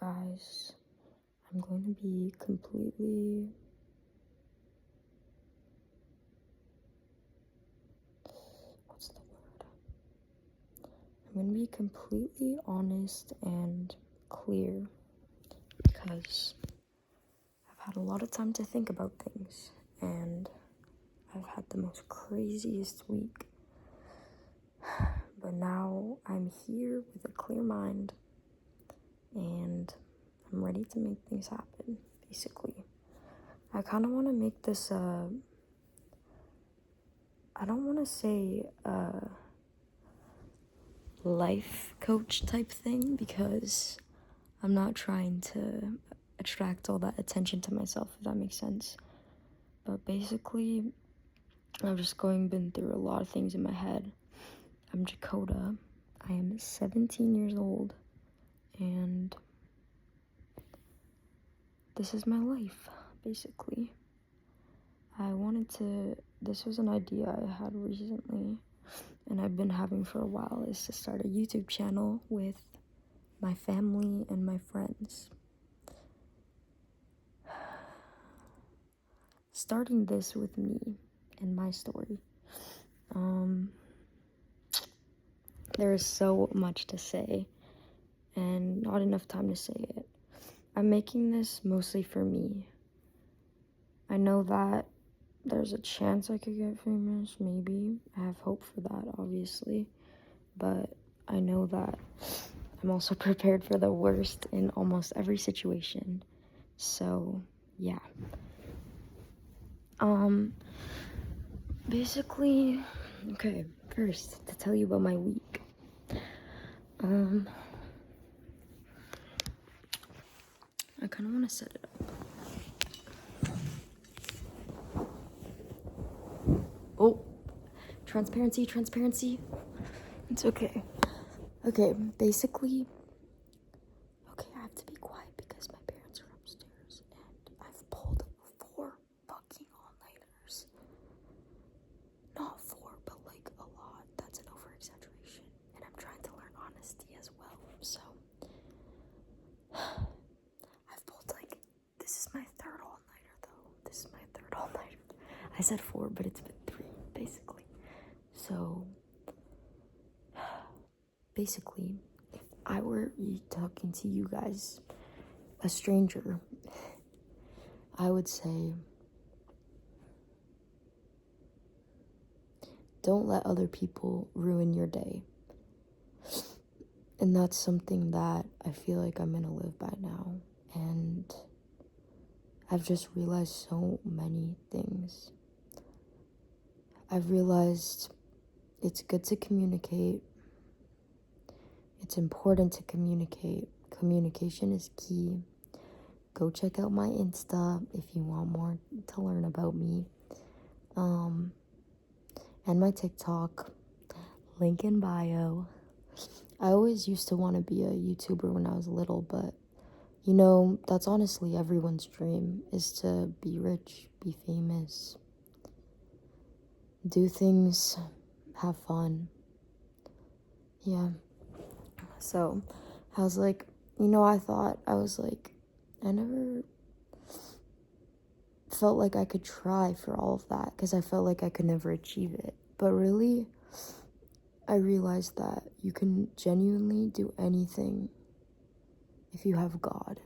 guys, I'm going to be completely I'm going to be completely honest and clear because I've had a lot of time to think about things and I've had the most craziest week. But now I'm here with a clear mind and I'm ready to make things happen, basically. I kind of want to make this, I don't want to say life coach type thing because I'm not trying to attract all that attention to myself, if that makes sense. But basically, I've just been through a lot of things in my head. I'm Dakota. I am 17 years old, and this is my life, basically. This was an idea I had recently, and I've been having for a while, is to start a YouTube channel with my family and my friends. Starting this with me and my story. There is so much to say and not enough time to say it. I'm making this mostly for me. I know that there's a chance I could get famous, maybe. I have hope for that, obviously. But I know that I'm also prepared for the worst in almost every situation. So, yeah. Basically, okay, first, to tell you about my week. I kind of want to set it up. Oh, transparency. It's okay. Okay, basically, I have to be quiet because my parents are upstairs and I've pulled 4 fucking all-nighters. Not 4, but like a lot. That's an over-exaggeration. And I'm trying to learn honesty as well, so. I've pulled this is my 3rd all-nighter though. This is my 3rd all-nighter. I said 4, but it's been 3, basically. So, basically, if I were talking to you guys, a stranger, I would say, don't let other people ruin your day. And that's something that I feel like I'm gonna live by now. And I've just realized so many things. I've realized it's good to communicate. It's important to communicate. Communication is key. Go check out my Insta if you want more to learn about me. And my TikTok, link in bio. I always used to want to be a YouTuber when I was little, but you know, that's honestly everyone's dream, is to be rich, be famous, do things, have fun. Yeah. So I was like, I never felt like I could try for all of that because I felt like I could never achieve it. But really, I realized that you can genuinely do anything if you have God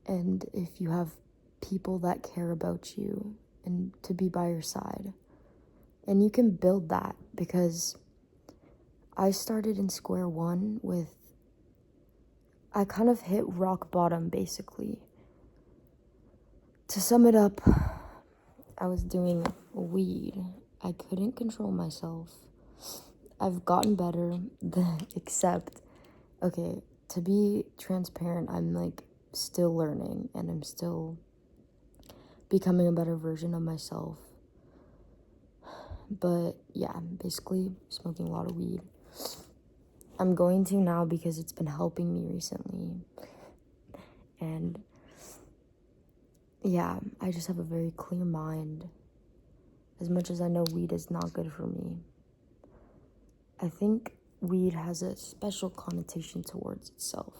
and if you have people that care about you and to be by your side. And you can build that, because I started in square one I kind of hit rock bottom, basically. To sum it up, I was doing weed. I couldn't control myself. I've gotten better, except, okay, to be transparent, I'm still learning and I'm still becoming a better version of myself. But yeah, I'm basically smoking a lot of weed. I'm going to now because it's been helping me recently. And yeah, I just have a very clear mind. As much as I know weed is not good for me, I think weed has a special connotation towards itself.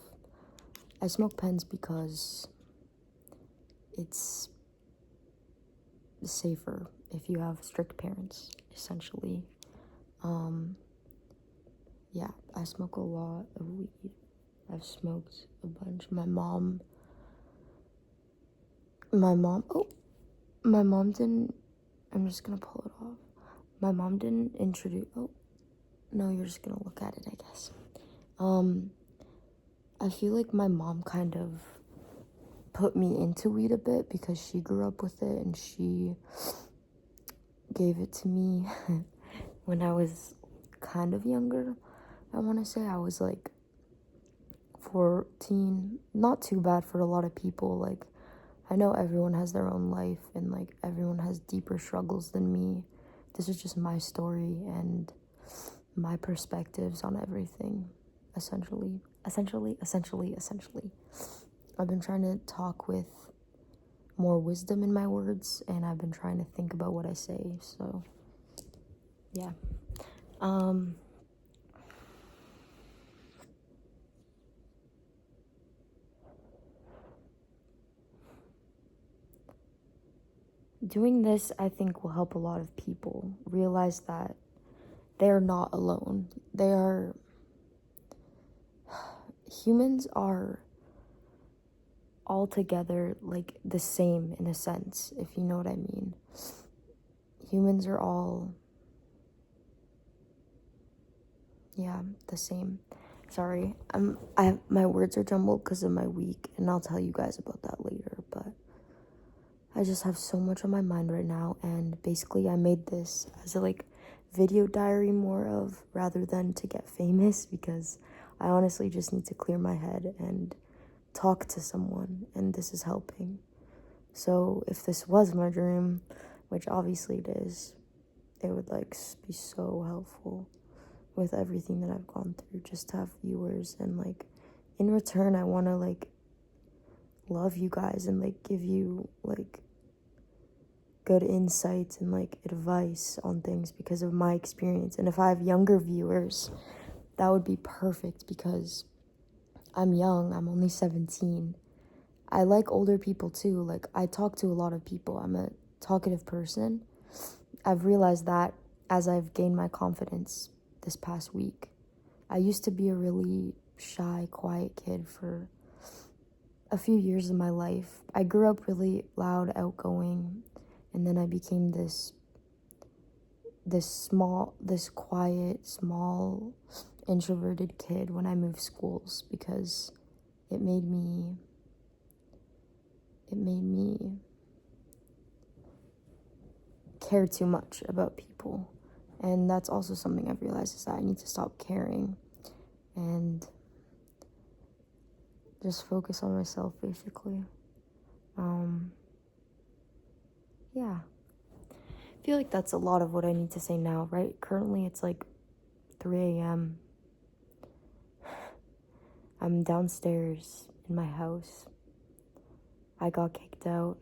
I smoke pens because it's safer if you have strict parents, essentially. Yeah, I smoke a lot of weed. I've smoked a bunch. My mom oh, my mom didn't, I'm just gonna pull it off. My mom didn't introduce, oh, no, you're just gonna look at it, I guess. I feel like my mom kind of put me into weed a bit because she grew up with it and she gave it to me when I was kind of younger. I want to say I was like 14. Not too bad for a lot of people. Like, I know everyone has their own life and like everyone has deeper struggles than me. This is just my story and my perspectives on everything, essentially. I've been trying to talk with more wisdom in my words, and I've been trying to think about what I say, so yeah. Doing this, I think, will help a lot of people realize that they're not alone. Humans are all together, like, the same in a sense, if you know what I mean. Humans are all, yeah, the same. Sorry, my words are jumbled because of my week, and I'll tell you guys about that later, but I just have so much on my mind right now, and basically I made this as a, like, video diary more of, rather than to get famous, because I honestly just need to clear my head and talk to someone, and this is helping. So if this was my dream, which obviously it is, it would, like, be so helpful with everything that I've gone through, just to have viewers, and, like, in return I want to, like, love you guys and, like, give you, like, good insights and, like, advice on things because of my experience. And if I have younger viewers, that would be perfect, because I'm young, I'm only 17. I like older people too. Like, I talk to a lot of people. I'm a talkative person. I've realized that as I've gained my confidence this past week. I used to be a really shy, quiet kid for a few years of my life. I grew up really loud, outgoing, and then I became this quiet, small, introverted kid when I moved schools, because it made me care too much about people. And that's also something I've realized, is that I need to stop caring and just focus on myself, basically. Yeah. I feel like that's a lot of what I need to say now, right? Currently it's like 3 a.m. I'm downstairs in my house. I got kicked out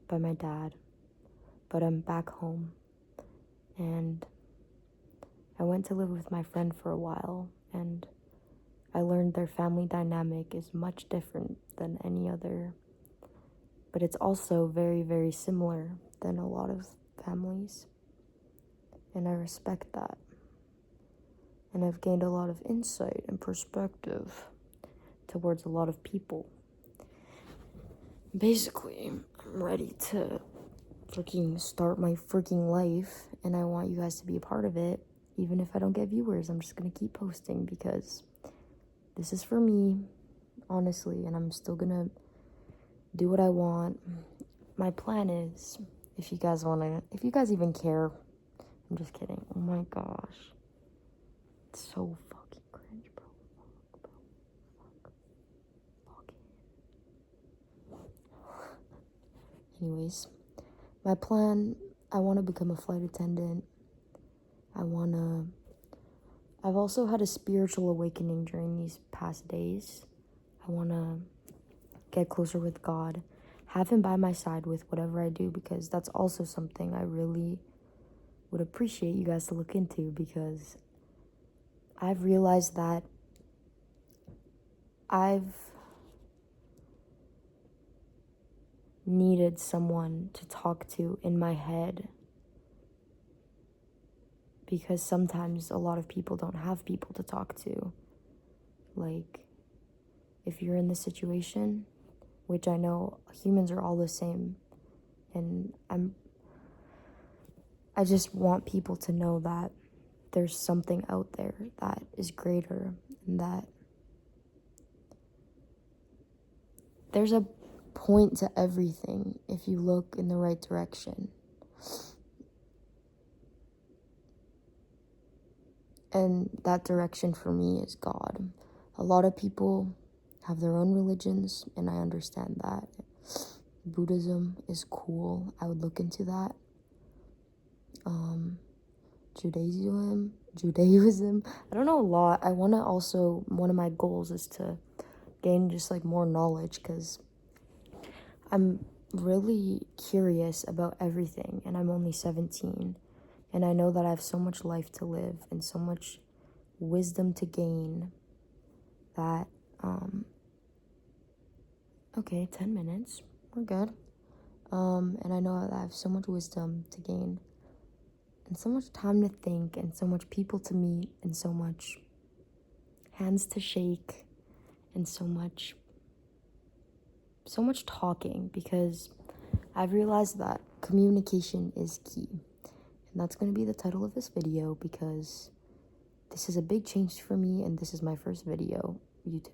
by my dad, but I'm back home. And I went to live with my friend for a while, and I learned their family dynamic is much different than any other, but it's also very, very similar than a lot of families. And I respect that. And I've gained a lot of insight and perspective towards a lot of people. Basically, I'm ready to freaking start my freaking life, and I want you guys to be a part of it. Even if I don't get viewers, I'm just gonna keep posting, because this is for me, honestly, and I'm still gonna do what I want. My plan is, if you guys even care, I'm just kidding. Oh my gosh. It's so fucking cringe, bro. Fuck. Anyways, my plan, I want to become a flight attendant. I've also had a spiritual awakening during these past days. I want to get closer with God, have him by my side with whatever I do, because that's also something I really would appreciate you guys to look into, because I've realized that I've needed someone to talk to in my head, because sometimes a lot of people don't have people to talk to. Like, if you're in this situation, which I know humans are all the same, and I just want people to know that there's something out there that is greater, and that there's a point to everything if you look in the right direction. And that direction for me is God. A lot of people have their own religions, and I understand that. Buddhism is cool. I would look into that. Judaism. I don't know a lot. I want to also, one of my goals is to gain just like more knowledge, because I'm really curious about everything, and I'm only 17, and I know that I have so much life to live and so much wisdom to gain that, okay, 10 minutes, we're good. And I know that I have so much wisdom to gain, and so much time to think, and so much people to meet, and so much hands to shake, and so much talking, because I've realized that communication is key. And that's going to be the title of this video, because this is a big change for me, and this is my first YouTube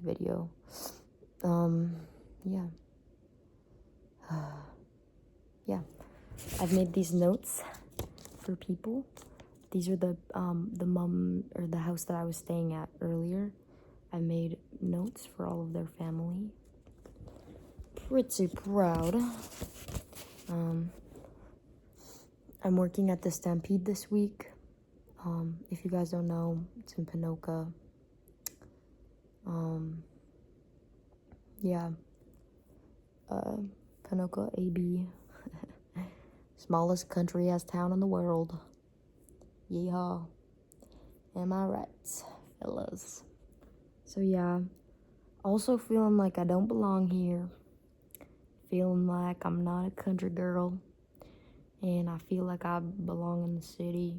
video. Yeah. Yeah. I've made these notes for people. These are the mom, or the house that I was staying at earlier. I made notes for all of their family. Pretty proud. I'm working at the Stampede this week. If you guys don't know, it's in Ponoka. Yeah. Ponoka, AB. Smallest country-ass town in the world. Yeehaw. Am I right, fellas? So yeah. Also feeling like I don't belong here. Feeling like I'm not a country girl. And I feel like I belong in the city.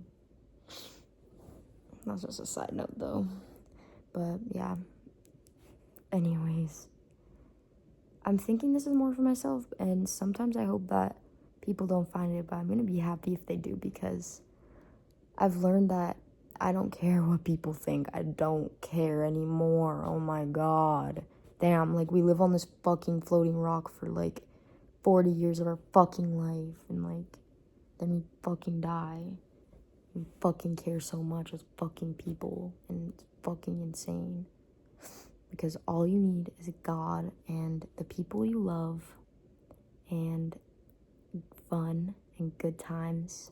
That's just a side note though. But yeah. Anyways. I'm thinking this is more for myself, and sometimes I hope that people don't find it, but I'm gonna be happy if they do, because I've learned that I don't care what people think. I don't care anymore. Oh my god. Damn, like, we live on this fucking floating rock for like 40 years of our fucking life, and like, then we fucking die. We fucking care so much as fucking people, and it's fucking insane. Because all you need is God and the people you love, and fun and good times,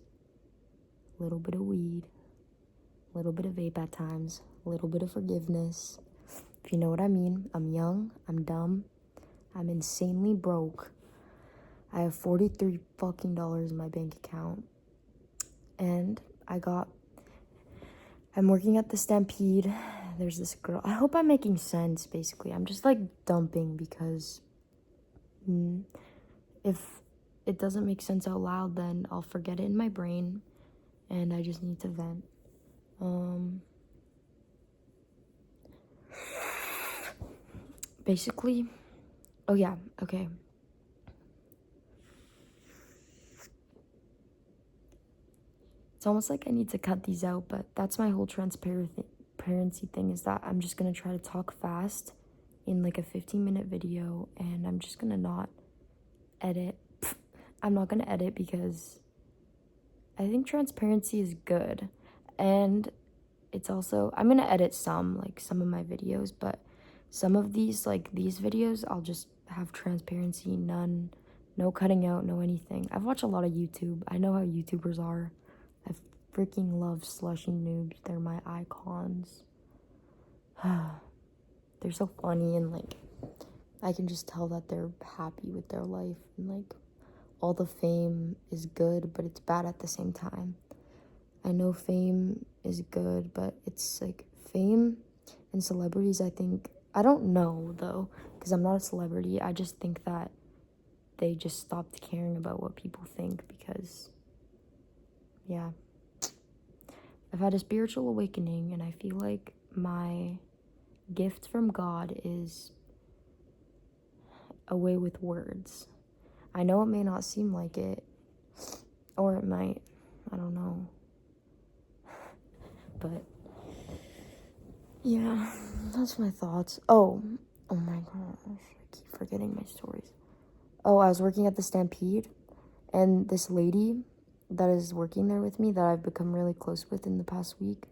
a little bit of weed, a little bit of vape at times, a little bit of forgiveness, if you know what I mean. I'm young, I'm dumb, I'm insanely broke. I have $43 fucking in my bank account, and I'm working at the Stampede. There's this girl. I hope I'm making sense, basically. I'm just like dumping, because if it doesn't make sense out loud, then I'll forget it in my brain, and I just need to vent. Basically, oh yeah, okay. It's almost like I need to cut these out, but that's my whole transparency thing, is that I'm just gonna try to talk fast in like a 15-minute video, and I'm just gonna not edit. I'm not gonna edit, because I think transparency is good, and it's also, I'm gonna edit some of my videos, but some of these videos, I'll just have transparency, no cutting out, no anything. I've watched a lot of YouTube. I know how YouTubers are. I freaking love Slushy Noobs. They're my icons. They're so funny, and like, I can just tell that they're happy with their life, and like, all the fame is good, but it's bad at the same time. I know fame is good, but it's like, fame and celebrities, I don't know though, because I'm not a celebrity. I just think that they just stopped caring about what people think because, yeah. I've had a spiritual awakening, and I feel like my gift from God is a way with words. I know it may not seem like it, or it might. I don't know. But yeah, that's my thoughts. Oh my gosh, I keep forgetting my stories. Oh, I was working at the Stampede, and this lady that is working there with me that I've become really close with in the past week,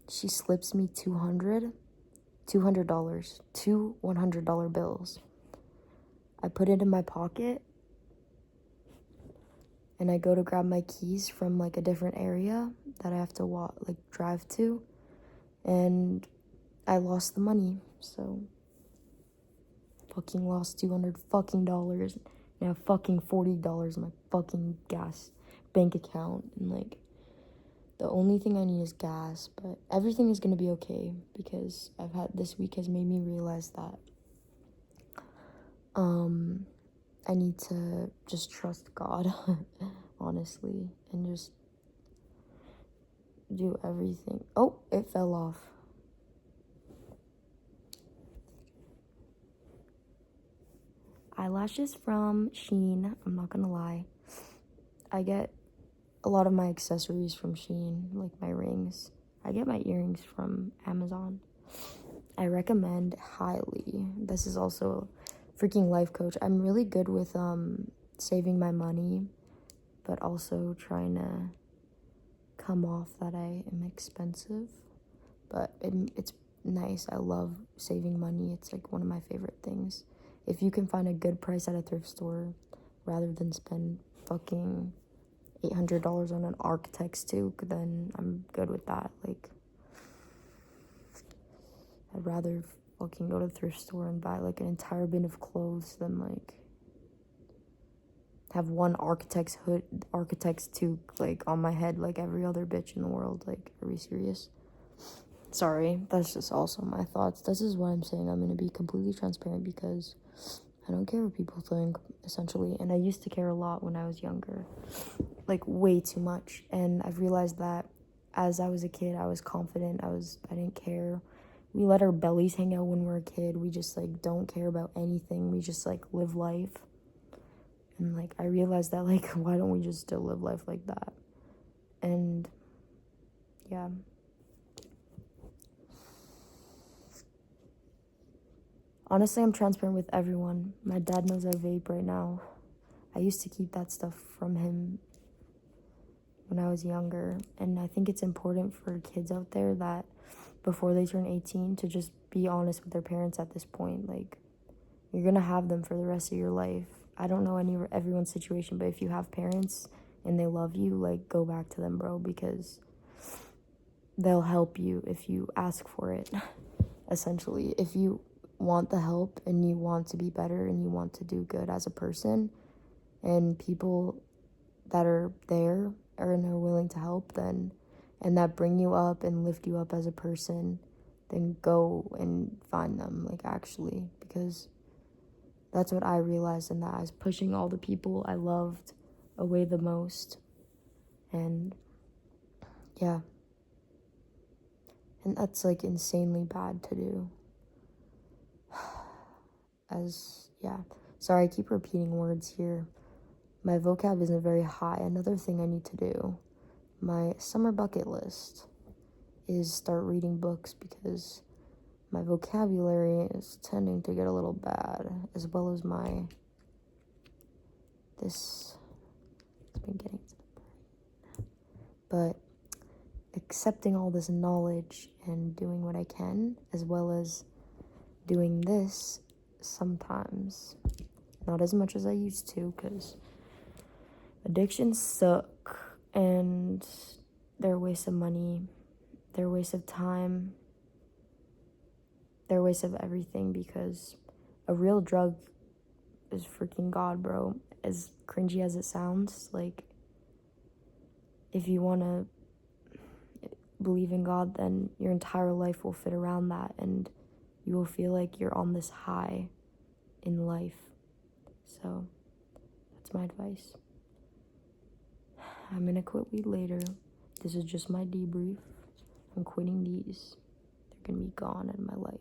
she slips me $200, two $100 bills. I put it in my pocket, and I go to grab my keys from like a different area that I have to drive to, and I lost the money. So fucking lost $200 fucking dollars, and I have fucking $40 in my fucking gas bank account, and like the only thing I need is gas. But everything is gonna be okay because this week has made me realize that I need to just trust God, honestly, and just do everything. Oh, it fell off. Eyelashes from Shein, I'm not gonna lie. I get a lot of my accessories from Shein, like my rings. I get my earrings from Amazon. I recommend highly. This is also a freaking life coach. I'm really good with saving my money, but also trying to come off that I am expensive. But it's nice. I love saving money. It's like one of my favorite things. If you can find a good price at a thrift store rather than spend fucking $800 on an Architect's toque, then I'm good with that. Like, I'd rather fucking go to the thrift store and buy like an entire bin of clothes than like have one Architect's toque like on my head like every other bitch in the world. Like, are we serious? Sorry, that's just also my thoughts. This is why I'm saying I'm gonna be completely transparent, because I don't care what people think, essentially. And I used to care a lot when I was younger, like way too much. And I've realized that as I was a kid, I was confident. I didn't care. We let our bellies hang out when we're a kid. We just like don't care about anything. We just like live life. And like I realized that, like, why don't we just still live life like that? And yeah. Honestly, I'm transparent with everyone. My dad knows I vape right now. I used to keep that stuff from him when I was younger. And I think it's important for kids out there that before they turn 18 to just be honest with their parents at this point. Like, you're gonna have them for the rest of your life. I don't know everyone's situation, but if you have parents and they love you, like, go back to them, bro, because they'll help you if you ask for it. Essentially, if you want the help and you want to be better and you want to do good as a person, and people that are there and are willing to help, then, and that bring you up and lift you up as a person, then go and find them, like, actually, because that's what I realized, in that I was pushing all the people I loved away the most. And yeah, and that's like insanely bad to do. Sorry, I keep repeating words here. My vocab isn't very high. Another thing I need to do, my summer bucket list, is start reading books, because my vocabulary is tending to get a little bad, as well as it's been getting to the brain. But accepting all this knowledge and doing what I can, as well as doing this sometimes. Not as much as I used to, because addictions suck, and they're a waste of money, they're a waste of time, they're a waste of everything, because a real drug is freaking God, bro. As cringy as it sounds, like, if you want to believe in God, then your entire life will fit around that, and you will feel like you're on this high in life. So That's my advice. I'm gonna quit weed later. This is just my debrief. I'm quitting these. They're gonna be gone out of my life.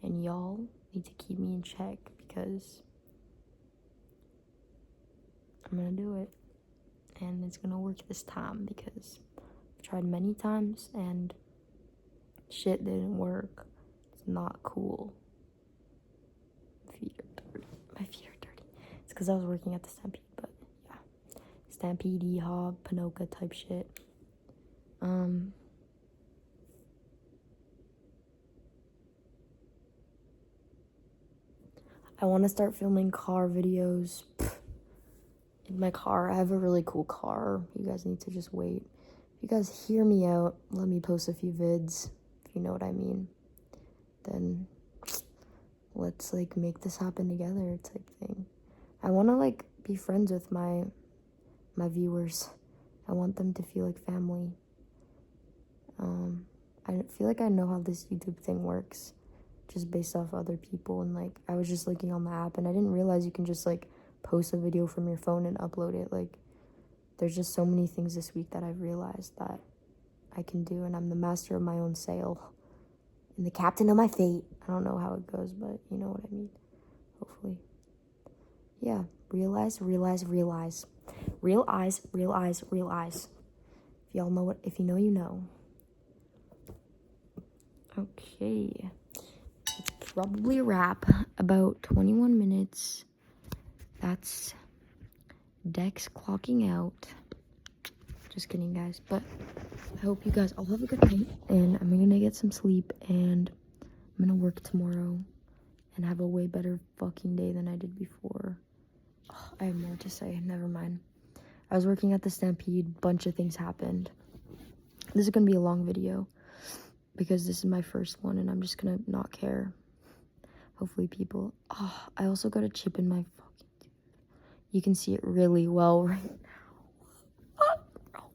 And y'all need to keep me in check because I'm gonna do it. And it's gonna work this time because I've tried many times and shit didn't work. It's not cool. My feet are dirty. It's because I was working at the Stampede, but yeah. Stampede, EHOG, Panoka type shit. I want to start filming car videos in my car. I have a really cool car. You guys need to just wait. If you guys hear me out, let me post a few vids, if you know what I mean. Then let's like make this happen together type thing. I want to like be friends with my viewers. I want them to feel like family. I feel like I know how this YouTube thing works just based off other people, and like I was just looking on the app and I didn't realize you can just like post a video from your phone and upload it. Like there's just so many things this week that I've realized that I can do, and I'm the master of my own sail and the captain of my fate. I don't know how it goes, but you know what I mean. Hopefully. Yeah, realize. Real eyes. If y'all know if you know, you know. Okay. It's probably a wrap. About 21 minutes. That's Dex clocking out. Just kidding, guys. But I hope you guys all have a good night. And I'm gonna get some sleep. And I'm gonna work tomorrow. And have a way better fucking day than I did before. Oh, I have more to say. Never mind. I was working at the Stampede. Bunch of things happened. This is gonna be a long video because this is my first one and I'm just gonna not care. Hopefully people... Oh, I also got a chip in my fucking tooth. You can see it really well right now. Oh.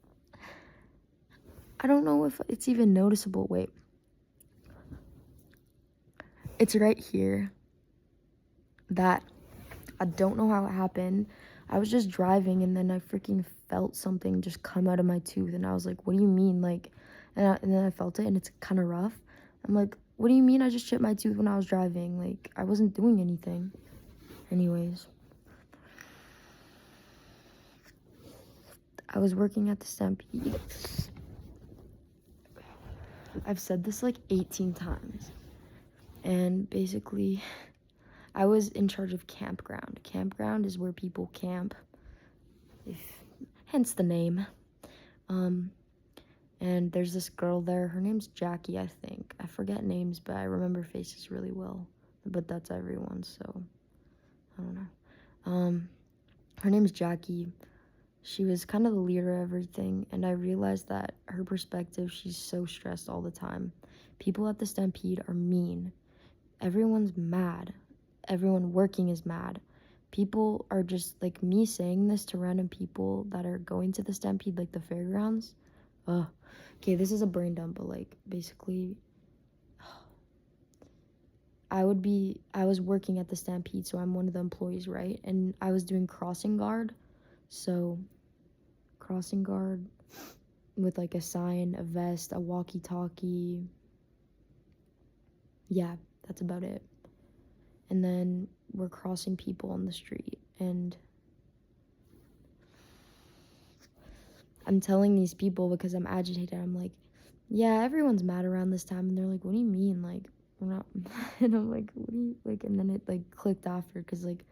I don't know if it's even noticeable. Wait. It's right here. That... I don't know how it happened. I was just driving and then I freaking felt something just come out of my tooth and I was like, what do you mean? Like, and then I felt it and it's kind of rough. I'm like, what do you mean I just chipped my tooth when I was driving? Like, I wasn't doing anything. Anyways. I was working at the Stampede. I've said this like 18 times. And basically... I was in charge of campground. Campground is where people camp, hence the name. And there's this girl there. Her name's Jackie, I think. I forget names, but I remember faces really well. But that's everyone, so I don't know. Her name's Jackie. She was kind of the leader of everything, and I realized that her perspective, she's so stressed all the time. People at the Stampede are mean. Everyone's mad. Everyone working is mad. People are just, like, me saying this to random people that are going to the Stampede, like the fairgrounds. Okay, this is a brain dump, but, like, basically, I was working at the Stampede, so I'm one of the employees, right? And I was doing crossing guard. So, crossing guard with, like, a sign, a vest, a walkie-talkie. Yeah, that's about it. And then we're crossing people on the street, and I'm telling these people because I'm agitated. I'm like, yeah, everyone's mad around this time, and they're like, what do you mean? Like, we're not. And I'm like, what do you like? And then it like clicked after because like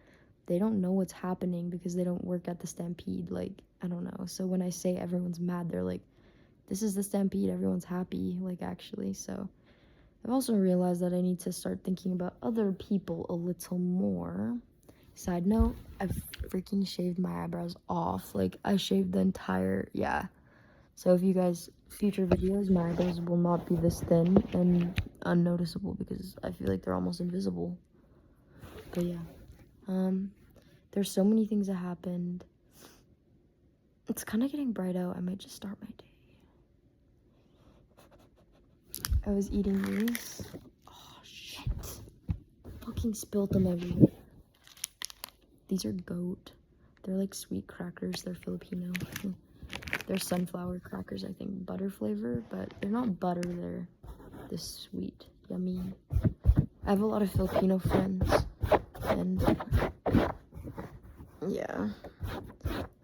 they don't know what's happening because they don't work at the Stampede. Like, I don't know. So when I say everyone's mad, they're like, this is the Stampede. Everyone's happy. Like, actually, so. I've also realized that I need to start thinking about other people a little more. Side note, I've freaking shaved my eyebrows off. Like, I shaved the entire, yeah. So if you guys, future videos, my eyebrows will not be this thin and unnoticeable because I feel like they're almost invisible. But yeah. There's so many things that happened. It's kind of getting bright out. I might just start my day. I was eating these. Oh, shit. Fucking spilled them everywhere. These are goat. They're like sweet crackers. They're Filipino. They're sunflower crackers, I think, butter flavor, but they're not butter. They're this sweet, yummy. I have a lot of Filipino friends, and yeah,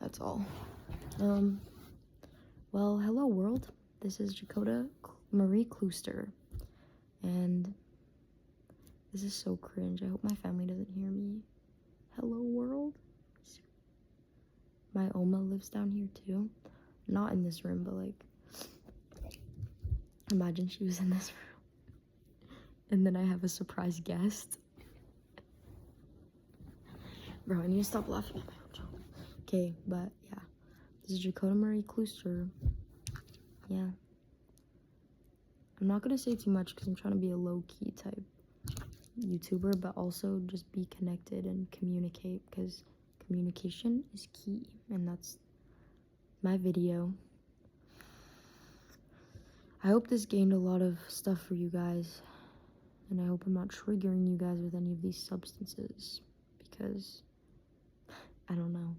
that's all. Well, hello world. This is Dakota Marie Klooster, and this is so cringe. I hope my family doesn't hear me. Hello world. My Oma lives down here too. Not in this room, but like, imagine she was in this room. And then I have a surprise guest. Bro, I need to stop laughing at my own joke. Okay, but yeah. This is Dakota Marie Klooster. Yeah. I'm not gonna say too much because I'm trying to be a low-key type YouTuber, but also just be connected and communicate, because communication is key, and that's my video. I hope this gained a lot of stuff for you guys, and I hope I'm not triggering you guys with any of these substances, because I don't know.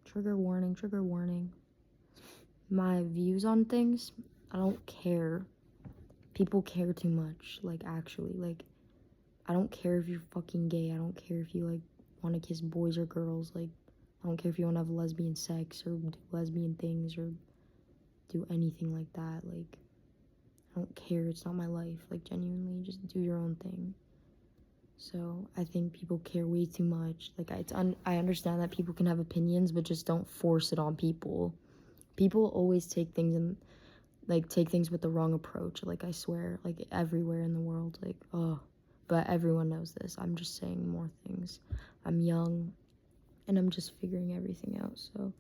Trigger warning, trigger warning. My views on things, I don't care. People care too much, like, actually, like, I don't care if you're fucking gay. I don't care if you, like, want to kiss boys or girls. Like, I don't care if you want to have lesbian sex or do lesbian things or do anything like that. Like, I don't care. It's not my life. Like, genuinely, just do your own thing. So I think people care way too much. Like, I understand that people can have opinions, but just don't force it on people. People always take things with the wrong approach. Like, I swear, like, everywhere in the world. Like, oh. But everyone knows this. I'm just saying more things. I'm young, and I'm just figuring everything out. So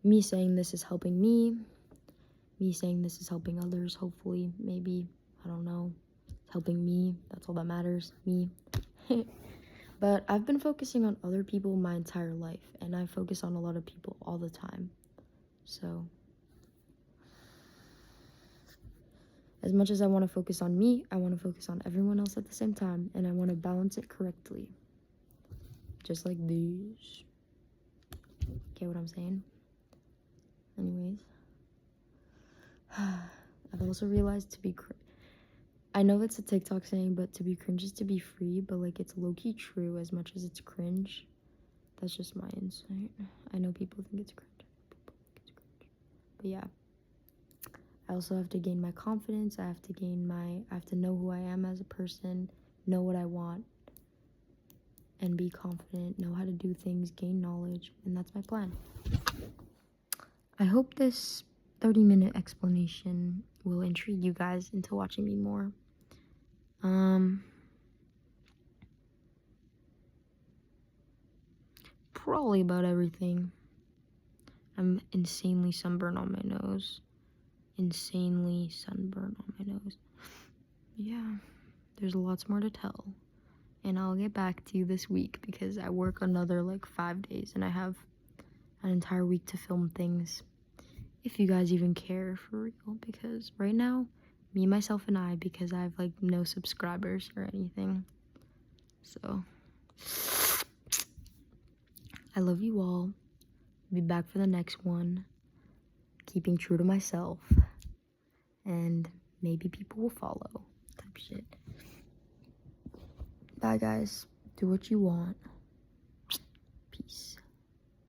me saying this is helping me. Me saying this is helping others, hopefully, maybe. I don't know. It's helping me. That's all that matters. Me. But I've been focusing on other people my entire life, and I focus on a lot of people all the time. So as much as I want to focus on me, I want to focus on everyone else at the same time, and I want to balance it correctly. Just like these. Get what I'm saying? Anyways. I've also realized to be I know it's a TikTok saying, but to be cringe is to be free, but like, it's low-key true as much as it's cringe. That's just my insight. I know people think it's cringe. But yeah. I also have to gain my confidence. I have to know who I am as a person, know what I want, and be confident, know how to do things, gain knowledge, and that's my plan. I hope this 30-minute explanation will intrigue you guys into watching me more. Probably about everything. I'm insanely sunburned on my nose. Insanely sunburned on my nose. Yeah, there's lots more to tell. And I'll get back to you this week because I work another like 5 days and I have an entire week to film things. If you guys even care, for real, because right now, me, myself, and I, because I have like no subscribers or anything. So I love you all. Be back for the next one. Keeping true to myself. And maybe people will follow. Type shit. Bye guys. Do what you want.